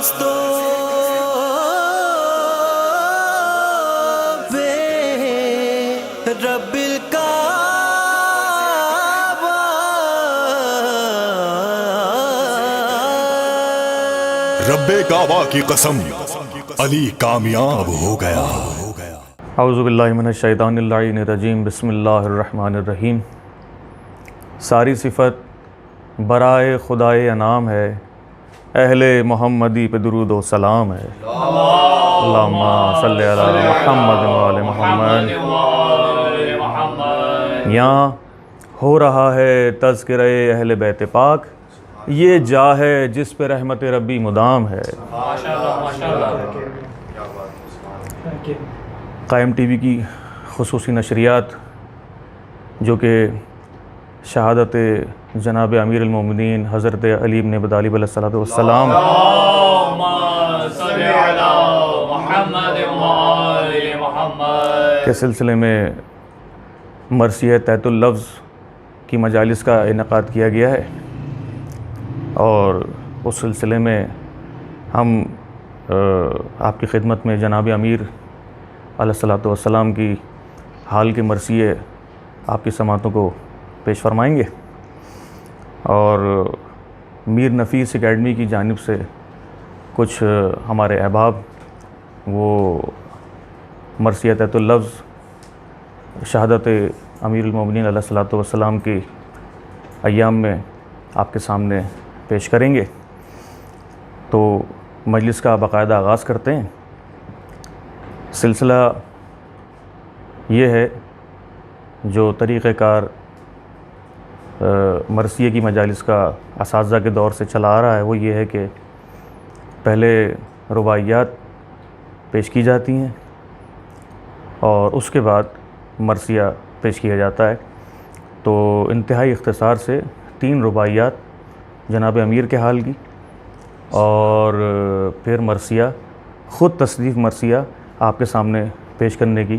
دوستوں پہ رب الکعبہ رب کعبہ کی قسم علی کامیاب ہو گیا۔ اعوذ باللہ من الشیطان اللعین الرجیم، بسم اللہ الرحمن الرحیم۔ ساری صفت برائے خدائے انعام ہے، اہل محمدی پہ درود و سلام ہے۔ اللہم صلی علی محمد وآل محمد۔ یہاں ہو رہا ہے تذکرہ اہل بیت پاک، یہ جا ہے جس پہ رحمت ربی مدام ہے۔ قائم ٹی وی کی خصوصی نشریات جو کہ شہادت جناب امیر المومنین حضرت علی بن ابی طالب علیہ السلام کے سلسلے میں مرثیہ تحت اللفظ کی مجالس کا انعقاد کیا گیا ہے، اور اس سلسلے میں ہم آپ کی خدمت میں جناب امیر علیہ السلام کی حال کے مرثیے آپ کی سماعتوں کو پیش فرمائیں گے، اور میر نفیس اکیڈمی کی جانب سے کچھ ہمارے احباب وہ مرثیہ تحت اللفظ شہادت امیر المومنین علیہ السلام کی ایام میں آپ کے سامنے پیش کریں گے۔ تو مجلس کا باقاعدہ آغاز کرتے ہیں۔ سلسلہ یہ ہے جو طریقہ کار مرثیے کی مجالس کا اساتذہ کے دور سے چلا آ رہا ہے، وہ یہ ہے کہ پہلے رباعیات پیش کی جاتی ہیں اور اس کے بعد مرثیہ پیش کیا جاتا ہے۔ تو انتہائی اختصار سے 3 رباعیات جناب امیر کے حال کی، اور پھر مرثیہ خود تصنیف مرثیہ آپ کے سامنے پیش کرنے کی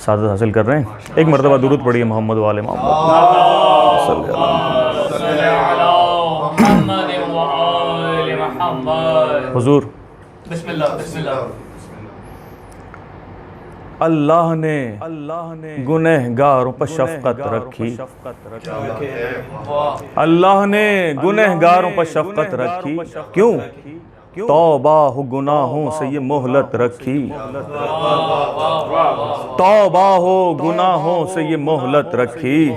سعادت حاصل کر رہے ہیں۔ ایک مرتبہ درود پڑھیے محمد وآل محمد۔ حضور اللہ نے گنہگاروں پر شفقت رکھی، اللہ نے گنہگاروں پر شفقت رکھی، کیوں؟ توبہ ہو گناہوں سے یہ مہلت رکھی، توبہ ہو گناہوں سے یہ مہلت رکھی۔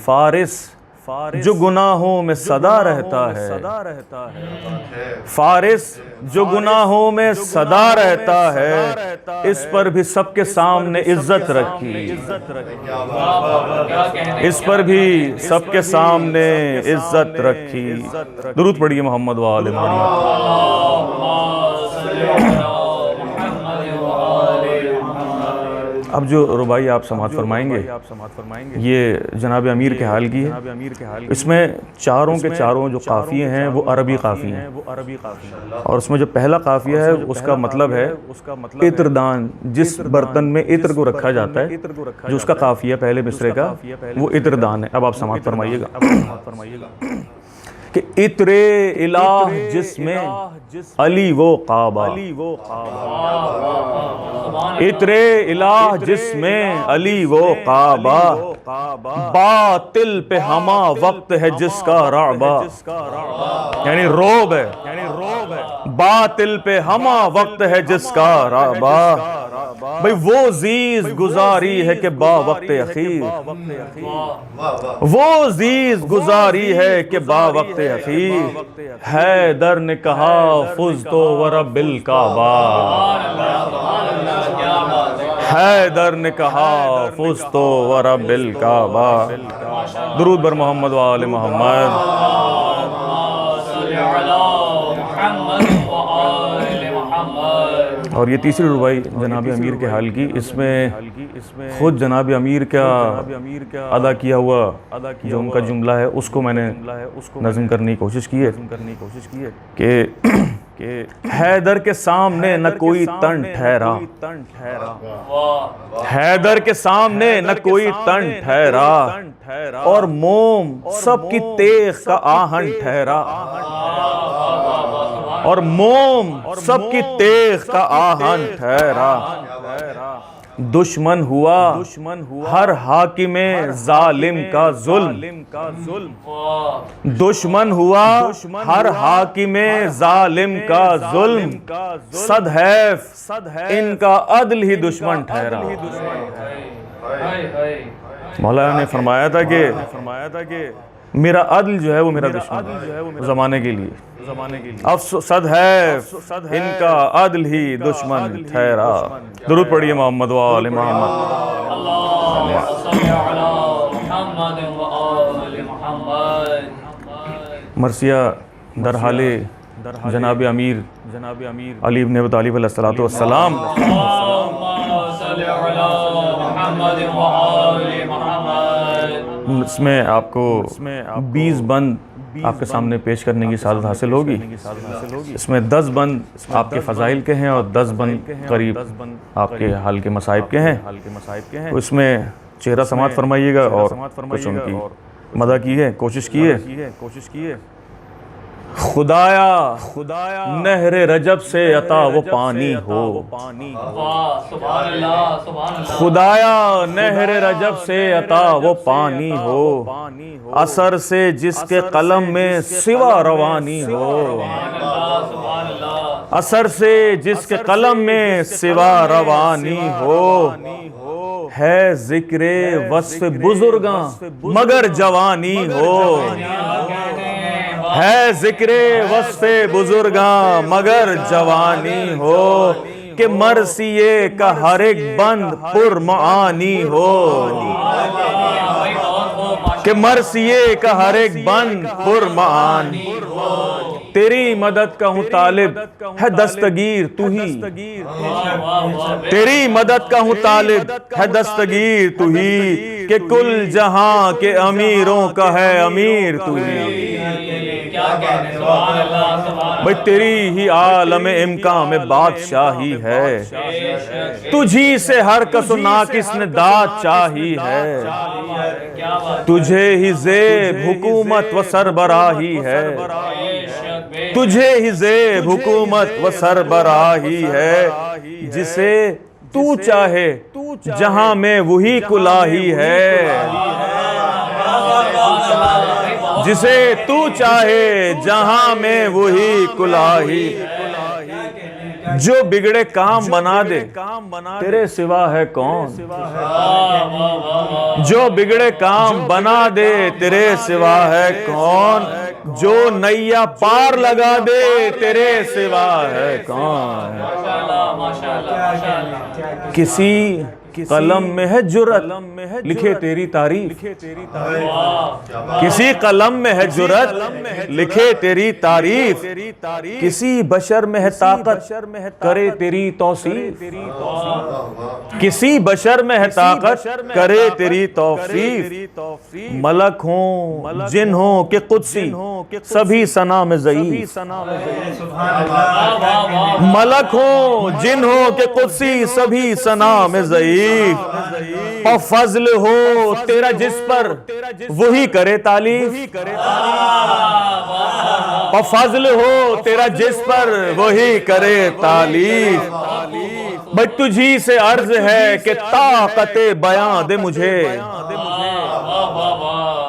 فارس جو گناہوں میں صدا رہتا ہے، فارس جو گناہوں میں صدا رہتا ہے، اس پر بھی سب کے سامنے عزت رکھی، اس پر بھی سب کے سامنے عزت رکھی۔ درود پڑھیے محمد وآل محمد۔ اب جو رباعی آپ سماعت فرمائیں گے یہ جناب امیر کے حال کی ہے۔ اس میں چاروں کے چاروں جو قافیے ہیں وہ عربی قافیے ہیں، اور اس میں جو پہلا قافیہ ہے اس کا مطلب ہے عطردان، جس برتن میں عطر کو رکھا جاتا ہے، جو اس کا قافیہ پہلے مصرے کا وہ عطردان ہے۔ اب آپ سماعت فرمائیے گا کہ عطر الہ جس میں علی وہ کعبہ، عطر الہ جس میں علی وہ کعبہ، باطل پہ ہما وقت ہے جس کا رعبہ، یعنی روب ہے، باطل پہ ہما وقت ہے جس کا رعبہ۔ بھئی وہ زیز گزاری ہے کہ با وقت اخیر، وہ زیز گزاری ہے کہ با وقت اخیر، حیدر نے کہا فزتو ورب الکعبہ، حیدر نے کہا فزتو ورب الکعبہ۔ درود بر محمد وآل محمد۔ اور یہ تیسری رباعی جناب امیر کے حال کی، اس میں خود جناب امیر کا ادا کیا ہوا جو ان کا جملہ ہے اس کو میں نے نظم کرنے کی کوشش کی ہے کہ حیدر کے سامنے نہ کوئی تن ٹھہرا، حیدر کے سامنے نہ کوئی تن ٹھہرا، اور موم سب کی تیغ کا آہن ٹھہرا، اور موم سب کی تیغ کا آہن ٹھہرا، دشمن ہوا ہر حاکم ظالم کا ظلم، دشمن ہوا ہر حاکم ظالم کا ظلم، صد حیف ان کا عدل ہی دشمن ٹھہرا۔ مولانا نے فرمایا تھا کہ میرا عدل جو ہے وہ میرا دشمن زمانے کے لیے، افسوس صد حیف ان کا عدل ہی دشمن ٹھہرا۔ درود پڑھیے محمد و آل محمد۔ مرثیہ در حال جناب امیر علی بن ابی طالب علیہ الصلوۃ والسلام، اس میں آپ کو 20 بند آپ کے سامنے پیش کرنے کی سعادت حاصل ہوگی۔ اس میں 10 بند آپ کے فضائل کے ہیں اور 10 بند قریب آپ کے حال کے مصائب کے ہیں۔ اس میں چہرہ سماعت فرمائیے گا اور کچھ ان کی مدح کی ہے، کوشش کی ہے۔ خدایا نہر رجب سے عطا وہ پانی ہو، خدایا نہر رجب سے عطا وہ پانی ہو، اثر سے جس کے قلم میں سوا روانی ہو، اثر سے جس کے قلم میں سوا روانی ہو، ہے ذکر وصف بزرگاں مگر جوانی ہو، ہے ذکر وصف بزرگاں مگر جوانی ہو، کہ مرثیے کا ہر ایک بند پر معانی ہو، کہ مرثیے کا ہر ایک بند پر معانی ہو، تیری مدد کا ہوں طالب ہے دستگیر تو ہی، تیری مدد کا ہوں طالب ہے دستگیر تو ہی، کہ کل جہاں کے امیروں کا ہے امیر تو ہی، بھئی تیری ہی عالم امکان میں بادشاہی ہے، تجھی سے ہر کس و ناقص نے داد چاہی ہے، تجھے ہی زیب حکومت و سربراہی ہے، تجھے ہی زیب حکومت و سربراہی ہے، جسے تو چاہے جہاں میں وہی کلاہی ہے، جسے تو چاہے جہاں میں وہی کلاہی، جو بگڑے کام بنا دے تیرے سوا ہے کون، جو بگڑے کام بنا دے تیرے سوا ہے کون، جو نیا پار لگا دے تیرے سوا ہے کون، کسی قلم میں ہے جرأت لکھے تیری تعریف، کسی قلم میں ہے جرأت لکھے تیری تعریف، کسی بشر میں ہے طاقت کرے تیری توصیف، کسی بشر میں ہے طاقت کرے تیری توصیف، ملک ہوں جن ہوں کہ قدسی سبھی ثنا میں ضعیف، ملک ہوں جن ہوں کہ قدسی سبھی ثنا میں ضعیف، اور فضل ہو تیرا جس پر وہی کرے تعلیف، اور فضل ہو تیرا جس پر وہی کرے تعلیف، بھئی تجھی سے عرض ہے کہ طاقت بیان دے مجھے،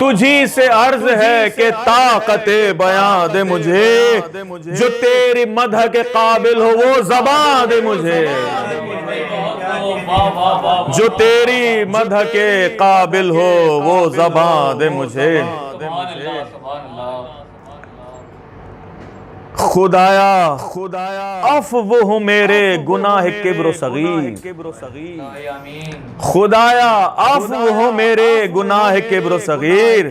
تجھی سے عرض ہے کہ طاقت بیان دے مجھے، جو تیری مدح کے قابل ہو وہ زبان دے مجھے، جو تیری مدح کے قابل ہو وہ زبان دے مجھے، خدایا عفو ہو میرے گناہ کبر و صغیر، خدایا عفو ہو میرے گناہ کبر و صغیر،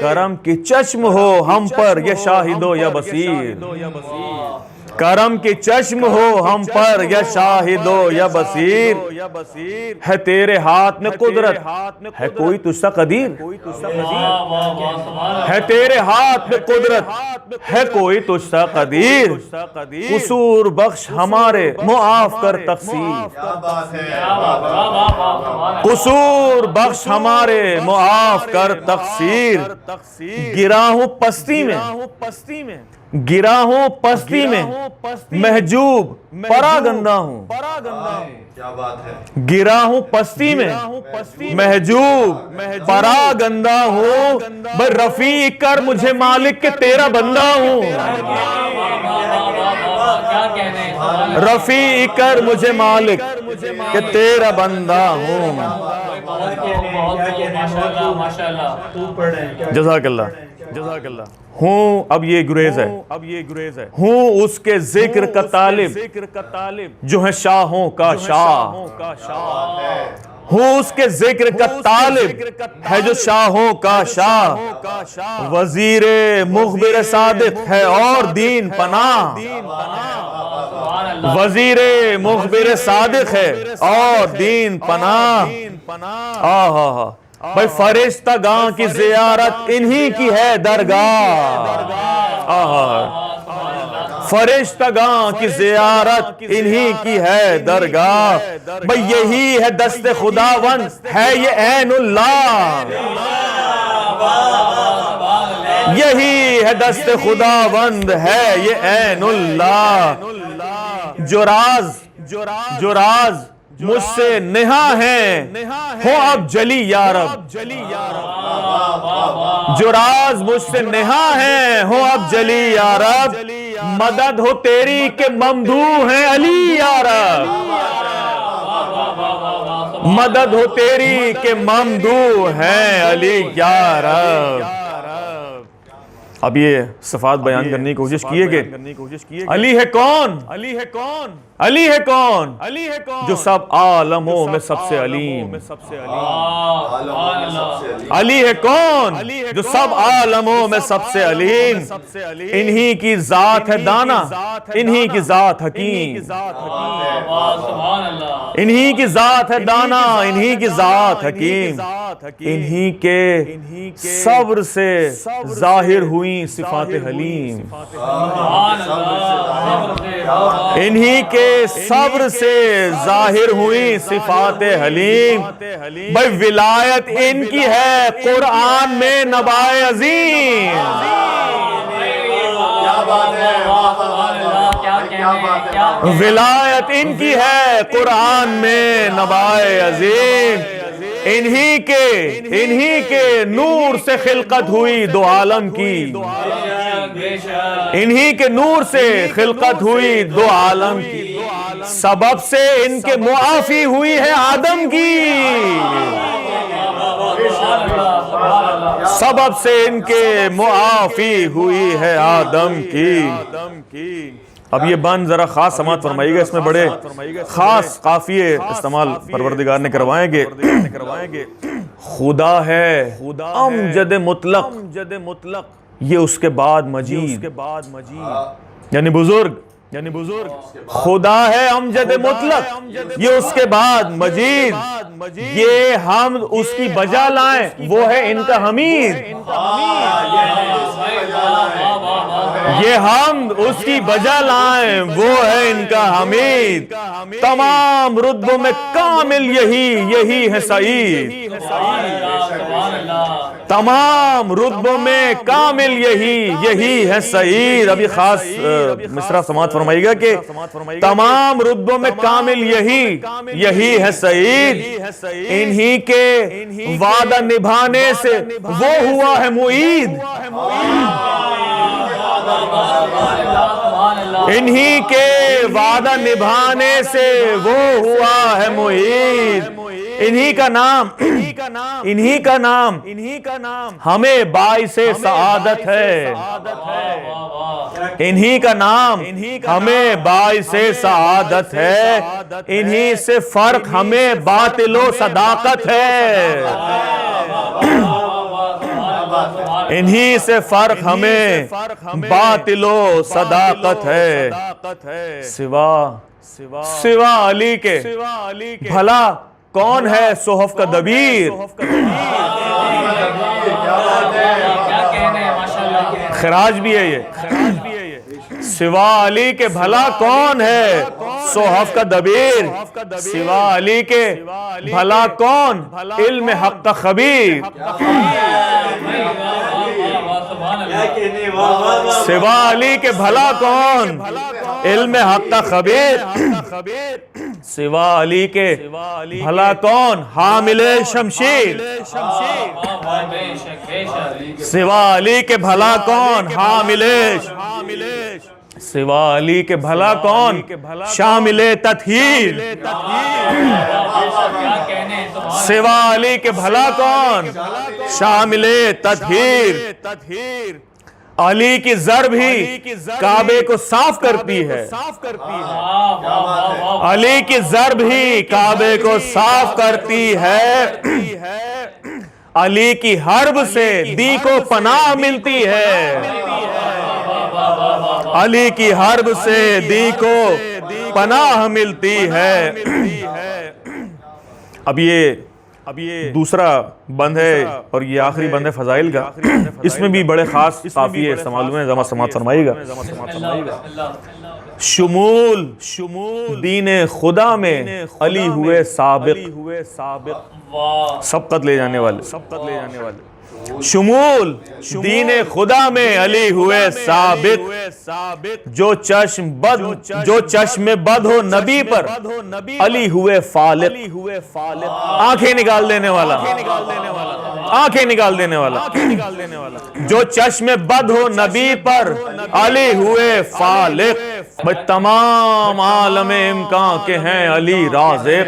کرم کی چشم ہو ہم پر یا شاہد و یا بصیر، کرم کی چشم ہو ہم پر یا شاہد و یا بصیر، ہے تیرے ہاتھ میں قدرت ہے کوئی تجھ سا قدیر، ہے تیرے ہاتھ میں قدرت ہے کوئی تجھ سا قدیر، قصور بخش ہمارے معاف کر تقصیر، قصور بخش ہمارے معاف کر تقصیر، گرا ہوں پستی میں گرا ہوں پستی میں محجوب پراگندہ ہوں، کیا بات ہے، گرا ہوں پستی میں محجوب پراگندہ ہوں، بھئی رفیع کر مجھے مالک کہ تیرا بندہ ہوں، رفیع کر مجھے مالک کہ تیرا بندہ ہوں۔ جزاک اللہ۔ ہوں اب یہ گریز ہے، ہوں اس کے ذکر کا طالب جو ہے شاہوں کا شاہ، ہوں اس کے ذکر کا طالب ہے جو شاہوں کا شاہ، وزیر مخبر صادق ہے اور دین پناہ، وزیر مخبر صادق ہے اور دین پناہ۔ آہا بھائی فرشتگاں کی زیارت انہی کی ہے درگاہ، فرشتگاں کی زیارت انہی کی ہے درگاہ، بھئی یہی ہے دست خداوند ہے یہ عین اللہ، یہی ہے دست خداوند ہے یہ عین اللہ، جو راز مجھ سے نہا ہیں ہو اب جلی یا رب، جو راز مجھ سے نہا ہیں ہو اب جلی یا رب، مدد ہو تیری کہ ممدوح ہیں علی یا رب، مدد ہو تیری کہ ممدوح ہیں علی یا رب۔ اب یہ صفات بیان کرنے کی کوشش کیے کہ علی ہے کون، علی ہے کون جو سب عالموں میں سب سے علیم، علی ہے کون جو سب عالموں میں سب سے علیم، انہی کی ذات ہے دانا، انہی کی ذات حکیم، انہی کی ذات ہے دانا، انہی کی ذات حکیم، انہی کے صبر سے ظاہر ہوئی صفات حلیم، انہی کے صبر سے ظاہر ہوئی صفات حلیم، بھئی ولایت ان کی ہے قرآن میں نبائے عظیم، ولایت ان کی ہے قرآن میں نبائے عظیم، انہی کے نور سے خلقت ہوئی دو عالم کی، انہی کے نور سے خلقت ہوئی دو عالم کی، سبب سے ان کے معافی ہوئی ہے آدم کی، سبب سے ان کے معافی ہوئی ہے آدم کی۔ اب یہ بند ذرا خاص سماعت فرمائیے گا، اس میں بڑے خاص قافیے استعمال پروردگار نے کروائیں گے۔ خدا ہے امجد مطلق، یہ اس کے بعد مجید، یعنی بزرگ، خدا ہے امجد مطلق یہ اس کے بعد مجید، یہ حمد اس کی بجا لائیں وہ ہے ان کا حمید، یہ حمد اس کی بجا لائیں وہ ہے ان کا حمید، تمام رتبوں میں کامل یہی ہے سعید، تمام رتبوں میں کامل یہی ہے سعید۔ ابھی خاص مصرع سماعت فرمائیے گا کہ تمام رتبوں میں کامل یہی ہے سعید، انہی کے وعدہ نبھانے سے وہ ہوا ہے معید، انہی کے وعدہ نبھانے سے وہ ہوا ہے معید، انہی کا نام ہمیں باعث سعادت ہے، انہی کا نام ہمیں باعث سعادت ہے، انہی سے فرق ہمیں باطل و صداقت ہے، انہی سے فرق ہمیں باطل و صداقت ہے، سوا علی کے بھلا کون ہے صحف کا دبیر، خراج بھی ہے یہ، سوا علی کے بھلا کون ہے صحف کا دبیر، سوا علی کے بھلا کون علم حق کا خبیر، کیا کہنے واہ واہ واہ سوا علی کے بھلا کون علم حق کا خبیر سوا علی کے بھلا کون حامل شمشیر سوا علی کے بھلا کون حامل سوا علی کے بھلا کون شامل تطہیر سوا علی کے بھلا کون شامل تطہیر علی کی ضرب ہی کعبے کو صاف کرتی ہے علی کی ضرب ہی کعبے کو صاف کرتی ہے علی کی حرب سے دی کو پناہ ملتی ہے علی کی حرب سے دی کو پناہ ملتی ہے اب یہ دوسرا بند ہے اور یہ آخری بند ہے فضائل کا اس میں بھی بڑے خاص قافیے معلوم ہے ذرا سماعت فرمائیے گا شمول دین خدا میں علی ہوئے سابق سبقت لے جانے والے شمول دین خدا میں علی ہوئے ثابت جو چشم بد ہو نبی پر علی ہوئے فالق آنکھیں نکال دینے والا آنکھیں نکال دینے والا جو چشم بد ہو نبی پر علی ہوئے فالق بھئی تمام عالم امکان کے ہیں علی رازق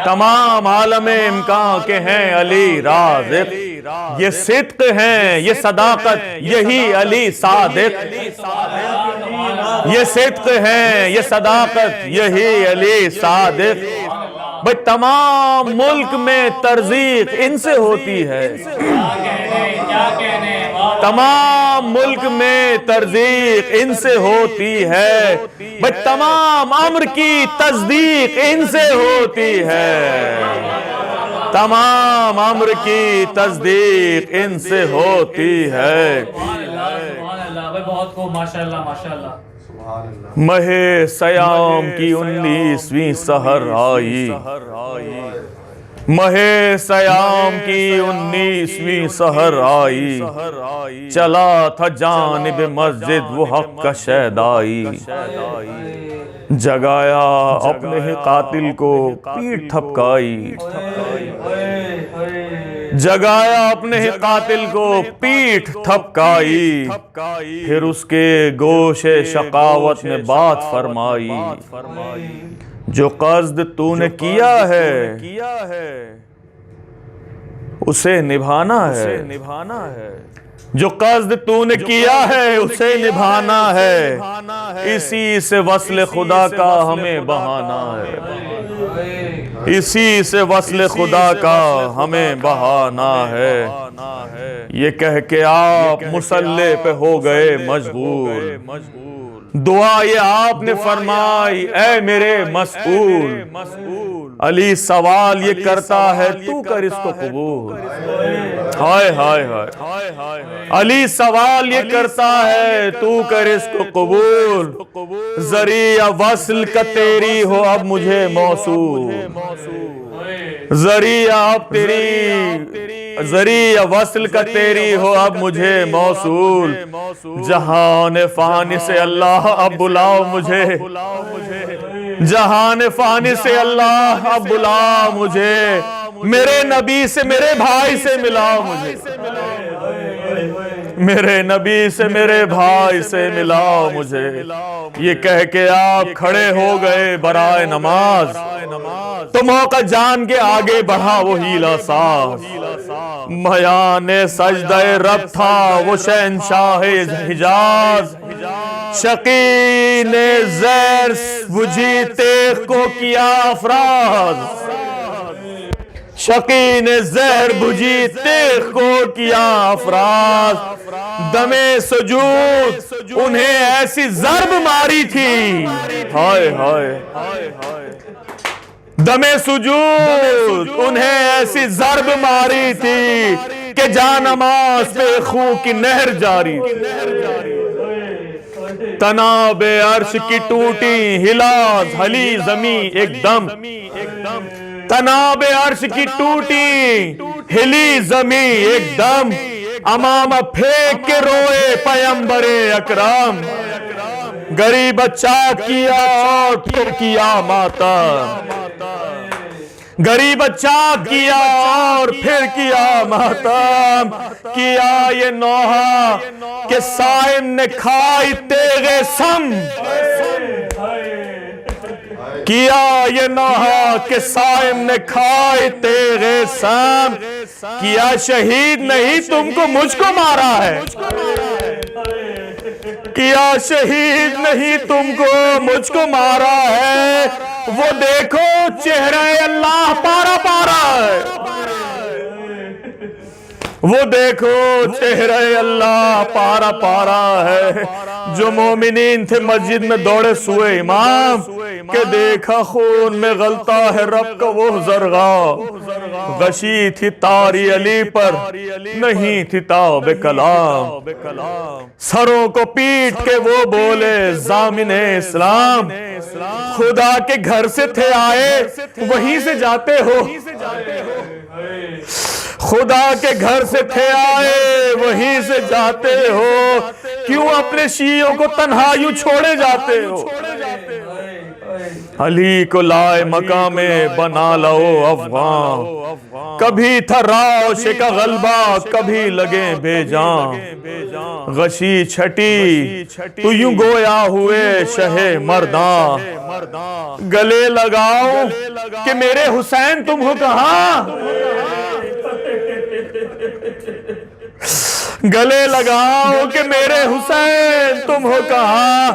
تمام عالم امکان کے ہیں علی رازق یہ صدق ہیں یہ صداقت یہی علی صادق یہ صدق ہیں یہ صداقت یہی علی صادق بھئی تمام ملک میں ترزیق ان سے ہوتی ہے تمام ملک میں ترزیق ان سے ہوتی ہے بھئی تمام امر کی تصدیق ان سے ہوتی ہے تمام امر کی تصدیق ان سے ہوتی ہے بہت خوب ماشاءاللہ ماشاءاللہ ماہ سیام کی 19ویں سحر آئی ماہ سیام کی 19ویں سحر آئی چلا تھا جانب مسجد وہ حق کا شہدائی جگایا اپنے ہی قاتل کو پیٹھ تھپکائی جگایا اپنے ہی قاتل کو پیٹھ تھپکائی پھر اس کے گوش شقاوت میں بات فرمائی جو قصد تو نے کیا ہے اسے نبھانا ہے جو قصد تو نے کیا ہے اسے نبھانا ہے اسی سے وصل خدا کا ہمیں بہانا ہے اسی سے وصل خدا کا ہمیں بہانا ہے یہ کہہ کے آپ مصلی پہ ہو گئے مشغول دعا یہ آپ نے فرمائی اے میرے مسئول علی سوال یہ کرتا ہے تو کر اس کو قبول ہائے ہائے ہائے علی سوال یہ کرتا ہے تو کر اس کو قبول ذریعہ وصل کا تیری ہو اب مجھے موصول ذریعہ وصل کا تیری ہو اب مجھے موصول جہان فانی سے اللہ اب بلاؤ مجھے جہان فانی سے اللہ اب بلاؤ مجھے میرے نبی سے میرے بھائی سے ملاؤ مجھے میرے نبی سے میرے بھائی سے ملاؤ مجھے یہ کہہ کے آپ کھڑے ہو گئے برائے نماز تو موقع جان کے آگے بڑھا وہ ہیلا ساز میان سجدہ رب تھا وہ شہنشاہ حجاز شقی نے زیر بجھی تیغ کو کیا افراز شقی نے زہر بجھی تیغ کو کیا افراز دم سجود انہیں ایسی ضرب ماری تھی ہائے ہائے دم سجود انہیں ایسی ضرب ماری تھی کہ جانماز پہ خون کی نہر جاری تناب عرش کی ٹوٹی ہلاز ہلی زمین ایک دم تناب عرش کی ٹوٹی ہلی زمین ایک دم امام پھینک کے روئے پیمبر اکرم، غریب بچہ کیا اور پھر کیا ماتم، غریب بچہ کیا اور پھر کیا ماتم، کیا یہ نوحہ کہ صائم نے کھائی تیغ سم، کیا یہ نوحہ کہ صائم نے کھائی تیغ سم، کیا شہید نہیں تم کو مجھ کو مارا ہے، کیا شہید نہیں تم کو مجھ کو مارا ہے، وہ دیکھو چہرہ اللہ پارا پارا ہے، وہ دیکھو چہرہ اللہ پارا پارا ہے۔ جو مومنین تھے مسجد میں دوڑے سوئے امام کہ دیکھا خون میں غلطا ہے رب کا وہ زرغا، غشی تھی تاری علی پر نہیں تھی تاب کلام، سروں کو پیٹ کے وہ بولے ضامن اسلام، خدا کے گھر سے تھے آئے وہیں سے جاتے ہو، خدا کے گھر سے تھے آئے وہیں سے جاتے ہو، کیوں اپنے شیعوں کو تنہا یوں چھوڑے جاتے ہو، علی کو لائے مقام بنا لو افغان، کبھی تھا راوش کا غلبہ کبھی لگے بے جان، غشی چھٹی تو یوں گویا ہوئے شہ مردان، گلے لگاؤ کہ میرے حسین تم ہو کہاں، گلے لگاؤ کہ میرے حسین تم ہو کہاں،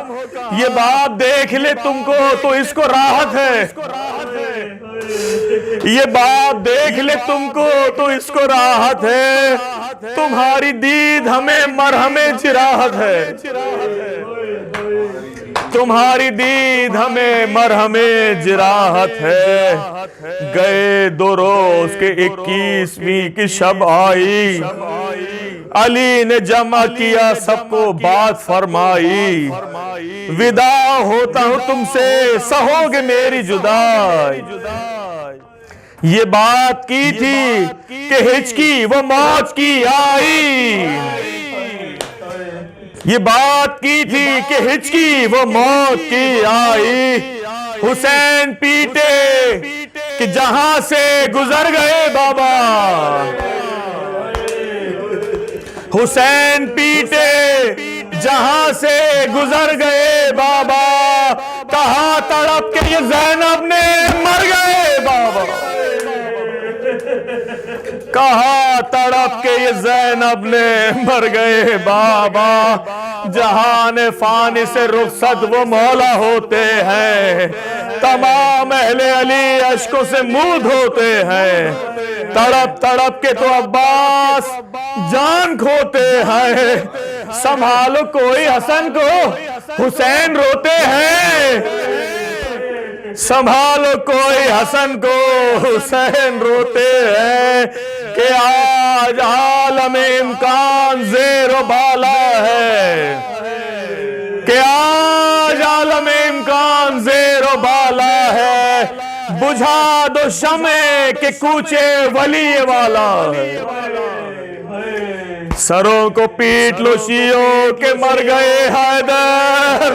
یہ باپ دیکھ لے تم کو تو اس کو راحت ہے، یہ باپ دیکھ لے تم کو تو اس کو راحت ہے، تمہاری دید ہمیں مرہم جراحت ہے، تمہاری دید ہمیں مرہم جراحت ہے، گئے 2 روز کے 21ویں کی شب آئی، علی نے جمع کیا سب کو بات فرمائی، وداع ہوتا ہوں تم سے سہو گے میری جدائی، یہ بات کی تھی کہ ہچکی وہ موت کی آئی، یہ بات کی تھی کہ ہچکی وہ موت کی آئی، حسین پیٹے کہ جہاں سے گزر گئے بابا، حسین پیٹے جہاں سے گزر گئے بابا، کہاں تڑپ کے یہ زینب نے مر گئے بابا، کہاں تڑپ کے یہ زینب نے مر گئے بابا، جہان فانی سے رخصت وہ مولا ہوتے ہیں، تمام اہل علی اشکوں سے منہ دھوتے ہیں، تڑپ تڑپ کے تو عباس جان کھوتے ہیں، سنبھالو کوئی حسن کو حسین روتے ہیں، سنبھالو کوئی حسن کو حسین روتے ہیں، کہ آج عالم امکان زیر و بالا ہے، کہ آج عالم امکان زیر و بالا ہے، بجھا دو شمع کے کوچے ولی والا ہے، سروں کو پیٹ لو شیعوں کے مر گئے حیدر،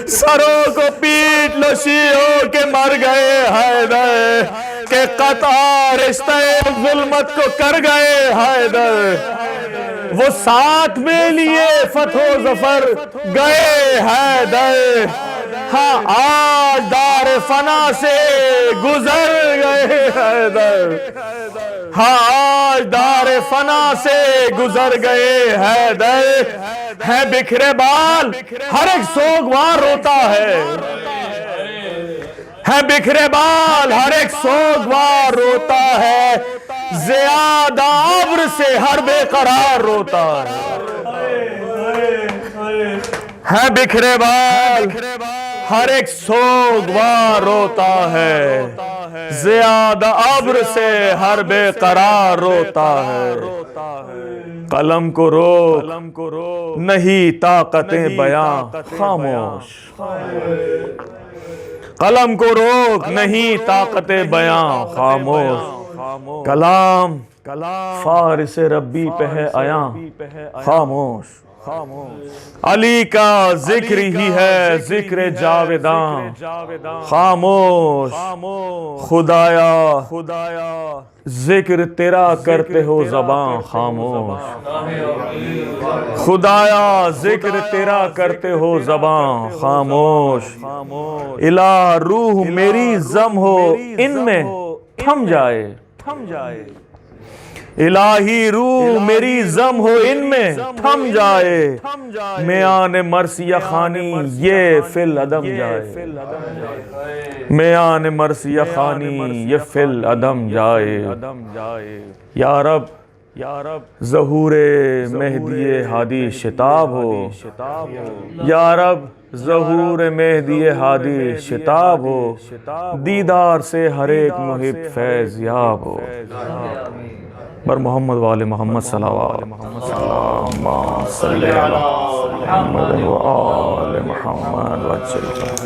سروں کو پیٹ لو شیعوں کے مر گئے حیدر، کہ قطع رشتہ ظلمت کو کر گئے حیدر، وہ ساتھ میں لیے فتح و ظفر گئے حیدر، ہاں آج دار فنا سے گزر گئے حیدر، ہاں آج دار فنا سے گزر گئے حیدر، ہے بکھرے بال ہر ایک سوگوار روتا ہے بکھرے بال ہر ایک سوگوار روتا ہے، زیادہ ابر سے ہر بے قرار روتا ہے بکھرے بال ہر ایک سوگوار روتا ہے، زیادہ ابر سے ہر بے قرار روتا ہے، قلم کو روک نہیں طاقتیں بیاں خاموش، قلم کو روک نہیں طاقتیں بیاں خاموش، کلام فارس ربی پہ ہے آیاں خاموش علی کا ذکر ہی ہے ذکر جاویداں خاموش خدایا ذکر تیرا کرتے ہو زباں خاموش خدایا ذکر تیرا کرتے ہو زباں خاموش الہ روح میری زم ہو ان میں تھم جائے الہی روح میری زم ہو ان میں تھم جائے میان مرثیہ خانی یہ فی العدم جائے میان مرثیہ خانی یہ فی العدم جائے یا رب ظہور مہدی ہادی شتاب ہو یا رب ظہور مہدی ہادی شتاب ہو دیدار سے ہر ایک محب فیض یاب ہو بر محمد وآل محمد صلوات اللہم صلی علی محمد وآل محمد وسلم